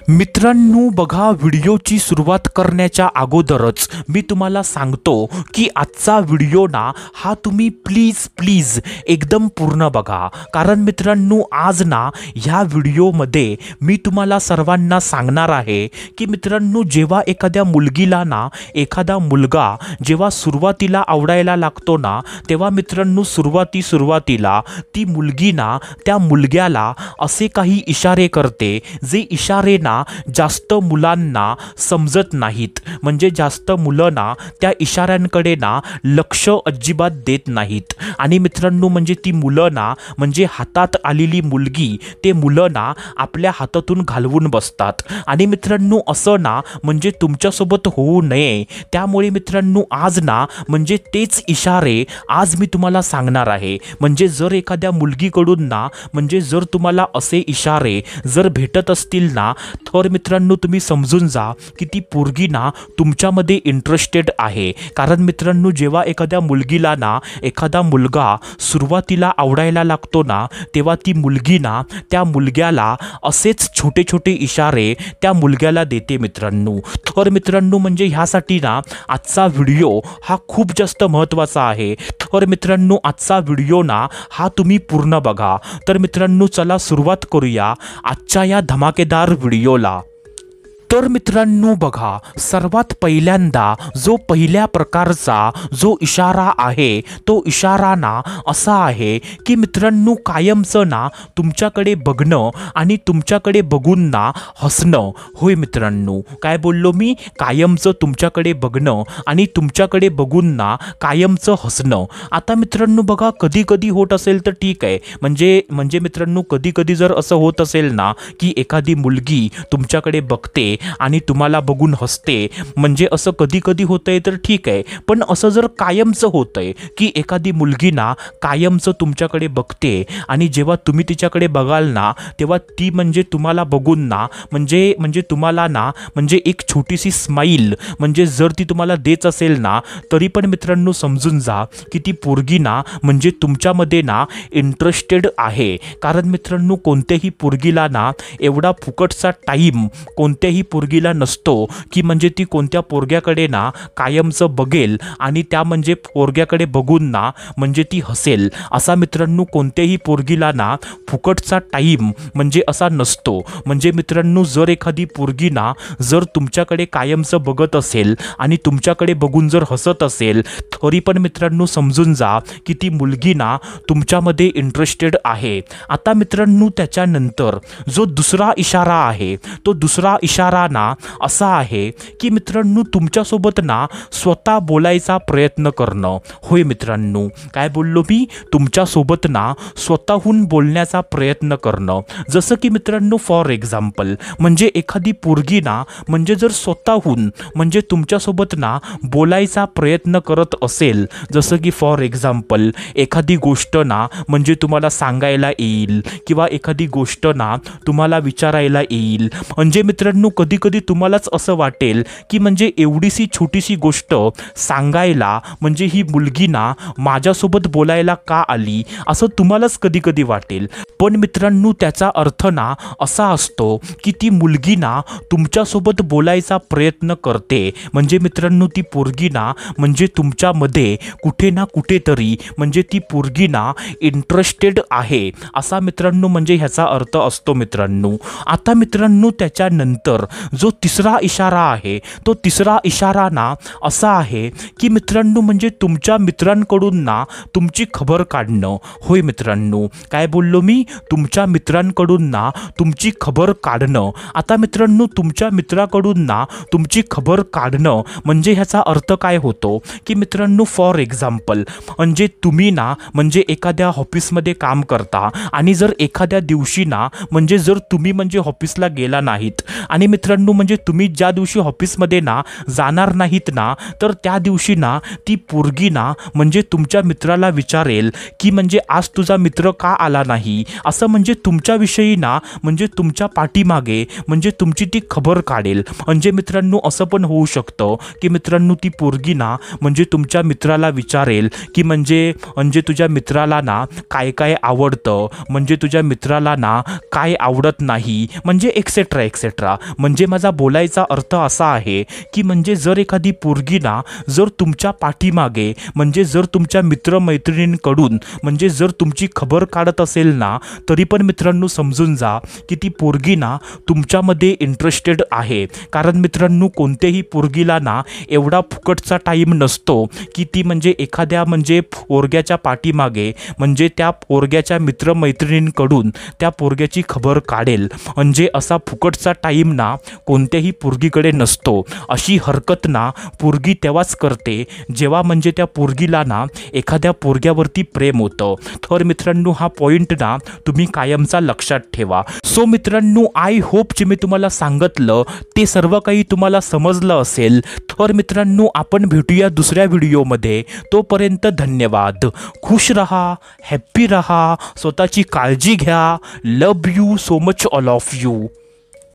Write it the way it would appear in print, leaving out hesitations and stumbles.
मित्रांनो बघा, व्हिडिओची सुरुवात करण्याच्या अगोदरच मी तुम्हाला सांगतो की आजचा व्हिडिओ ना हा तुम्ही प्लीज एकदम पूर्ण बघा. कारण मित्रांनो आज ना ह्या व्हिडिओमध्ये मी तुम्हाला सर्वांना सांगणार आहे की मित्रांनो जेव्हा एखाद्या मुलगीला ना एखादा मुलगा जेव्हा सुरुवातीला आवडायला लागतो ना, तेव्हा मित्रांनो सुरुवातीला ती मुलगी ना त्या मुलग्याला असे काही इशारे करते जे इशारे ना जास्त मुलांना समजत नाहीत. म्हणजे जास्त मुलं ना त्या इशाऱ्यांकडे ना लक्ष अजिबात देत नाहीत. आणि मित्रांनो म्हणजे ती मुलं ना म्हणजे हातात आलेली मुलगी ते मुलं ना आपल्या हातातून घालवून बसतात. आणि मित्रांनो असं ना म्हणजे तुमच्यासोबत होऊ नये, त्यामुळे मित्रांनो आज ना म्हणजे तेच इशारे आज मी तुम्हाला सांगणार आहे. म्हणजे जर एखाद्या मुलगीकडून ना म्हणजे जर तुम्हाला असे इशारे जर भेटत असतील ना, तर मित्रांनो तुम्ही समजून जा की ती पोरगी ना तुमच्यामध्ये इंटरेस्टेड आहे. कारण मित्रांनो जेव्हा एखाद्या मुलगीला ना एखादा मुलगा सुरुवातीला आवडायला लागतो ना, तेव्हा ती मुलगी ना त्या मुलग्याला असेच छोटे छोटे इशारे त्या मुलग्याला देते मित्रांनो. तर मित्रांनो म्हणजे ह्यासाठी ना आजचा व्हिडिओ हा खूप जास्त महत्त्वाचा आहे. तर मित्रांनो आजचा व्हिडिओ ना हा तुम्ही पूर्ण बघा. तर मित्रांनो चला सुरुवात करूया आजच्या या धमाकेदार व्हिडिओला. तर मित्रांनो बघा, सर्वात पहिल्यांदा जो पहिल्या प्रकारचा जो इशारा आहे तो इशारा ना असा आहे की मित्रांनो कायमचं ना तुमच्याकडे बघणं आणि तुमच्याकडे बघून ना हसणं. होय मित्रांनो, काय बोललो मी? कायमचं तुमच्याकडे बघणं आणि तुमच्याकडे बघून ना कायमचं हसणं. आता मित्रांनो बघा, कधी कधी होत असेल तर ठीक आहे. म्हणजे मित्रांनो कधी कधी जर असं होत असेल ना की एखादी मुलगी तुमच्याकडे बघते आणि तुम्हाला बघून हसते, म्हणजे असं कधी कधी होतंय तर ठीक आहे. पण असं जर कायमचं होतंय की एखादी मुलगी ना कायमचं तुमच्याकडे बघते आणि जेव्हा तुम्ही तिच्याकडे बघाल ना तेव्हा ती म्हणजे तुम्हाला बघून ना म्हणजे तुम्हाला ना म्हणजे एक छोटीशी स्माईल म्हणजे जर ती तुम्हाला देत असेल ना, तरी पण मित्रांनो समजून जा की ती पोरगी ना म्हणजे तुमच्यामध्ये ना इंटरेस्टेड आहे. कारण मित्रांनो कोणत्याही पोरगीला ना एवढा फुकटचा टाईम कोणत्याही पोरगीला नसतो की म्हणजे ती कोणत्या पोरग्याकडे ना कायमचं बघेल आणि त्या म्हणजे पोरग्याकडे बघून ना म्हणजे ती हसेल. असा मित्रांनो कोणत्याही पोरगीला ना फुकटचा टाईम म्हणजे असा नसतो. म्हणजे मित्रांनो जर एखादी पोरगी ना जर तुमच्याकडे कायमचं बघत असेल आणि तुमच्याकडे बघून जर हसत असेल, तरी पण मित्रांनो समजून जा की ती मुलगी ना तुमच्यामध्ये इंटरेस्टेड आहे. आता मित्रांनो त्याच्यानंतर जो दुसरा इशारा आहे तो दुसरा इशारा ना असा आहे की मित्रांनो तुमच्यासोबत ना स्वतः बोलायचा प्रयत्न करणं. होय मित्रांनो, काय बोललो मी? तुमच्यासोबत ना स्वतःहून बोलण्याचा प्रयत्न करणं. जसं की मित्रांनो फॉर एक्झाम्पल म्हणजे एखादी पोरगी ना म्हणजे जर स्वतःहून म्हणजे तुमच्यासोबत ना बोलायचा प्रयत्न करत असेल, जसं की फॉर एक्झाम्पल एखादी गोष्ट ना म्हणजे तुम्हाला सांगायला येईल किंवा एखादी गोष्ट ना तुम्हाला विचारायला येईल, म्हणजे मित्रांनो कधी कधी तुम्हालाच असं वाटेल की म्हणजे एवढीशी छोटीशी गोष्ट सांगायला म्हणजे ही मुलगी ना माझ्यासोबत बोलायला का आली असं तुम्हालाच कधी कधी वाटेल. पण मित्रांनो त्याचा अर्थ ना असा असतो की ती मुलगी ना तुमच्यासोबत बोलायचा प्रयत्न करते. म्हणजे मित्रांनो ती पोरगी ना म्हणजे तुमच्यामध्ये कुठे ना कुठेतरी म्हणजे ती पोरगी ना इंटरेस्टेड आहे असा मित्रांनो म्हणजे ह्याचा अर्थ असतो मित्रांनो. आता मित्रांनो त्याच्यानंतर जो तिसरा इशारा आहे तो तिसरा इशारा ना असा आहे की मित्रांनो म्हणजे तुमच्या मित्रांकडून ना तुमची खबर काढणं. होय मित्रांनो, काय बोललो मी? तुमच्या मित्रांकडून ना तुमची खबर काढणं. आता मित्रांनो तुमच्या मित्राकडून ना तुमची खबर काढणं म्हणजे ह्याचा अर्थ काय होतो की मित्रांनो फॉर एक्झाम्पल म्हणजे तुम्ही ना म्हणजे एखाद्या ऑफिसमध्ये काम करता आणि जर एखाद्या दिवशी ना म्हणजे जर तुम्ही म्हणजे ऑफिसला गेला नाहीत आणि मित्रांनो म्हणजे तुम्ही ज्या दिवशी ऑफिसमध्ये ना जाणार नाहीत ना, तर त्या दिवशी ना ती पोरगी ना म्हणजे तुमच्या मित्राला विचारेल की म्हणजे आज तुझा मित्र का आला नाही, असं म्हणजे तुमच्याविषयी ना म्हणजे तुमच्या पाठीमागे म्हणजे तुमची ती खबर काढेल. म्हणजे मित्रांनो असं पण होऊ शकतं की मित्रांनो ती पोरगी ना म्हणजे तुमच्या मित्राला विचारेल की म्हणजे तुझ्या मित्राला ना काय काय आवडतं, म्हणजे तुझ्या मित्राला ना काय आवडत नाही, म्हणजे एक्सेट्रा एक्सेट्रा. म्हणजे माझा बोलायचा अर्थ असा आहे की म्हणजे जर एखादी पोरगी ना जर तुमच्या पाठीमागे म्हणजे जर तुमच्या मित्रमैत्रिणींकडून म्हणजे जर तुमची खबर काढत असेल ना, तरी पण मित्रांनो समजून जा की ती पोरगी ना तुमच्यामध्ये इंटरेस्टेड आहे. कारण मित्रांनो कोणत्याही पोरगीला ना एवढा फुकटचा टाईम नसतो की ती म्हणजे एखाद्या म्हणजे पोरग्याच्या पाठीमागे म्हणजे त्या पोरग्याच्या मित्रमैत्रिणींकडून त्या पोरग्याची खबर काढेल. म्हणजे असा फुकटचा टाईम ना कोणत्याही पोरगीकडे नसतो. अशी हरकत ना पोरगी तेव्हाच करते जेव्हा म्हणजे त्या पोरगीला ना एखाद्या पोरग्यावरती प्रेम होतं. तर मित्रांनो हा पॉईंट ना तुम्ही कायमचा लक्षात ठेवा. सो मित्रांनो आय होप जे मी तुम्हाला सांगितलं ते सर्व काही तुम्हाला समजलं असेल. तर मित्रांनो आपण भेटूया दुसऱ्या व्हिडिओमध्ये. तोपर्यंत धन्यवाद. खुश रहा, हॅप्पी रहा, स्वतःची काळजी घ्या. Love you so much all of you.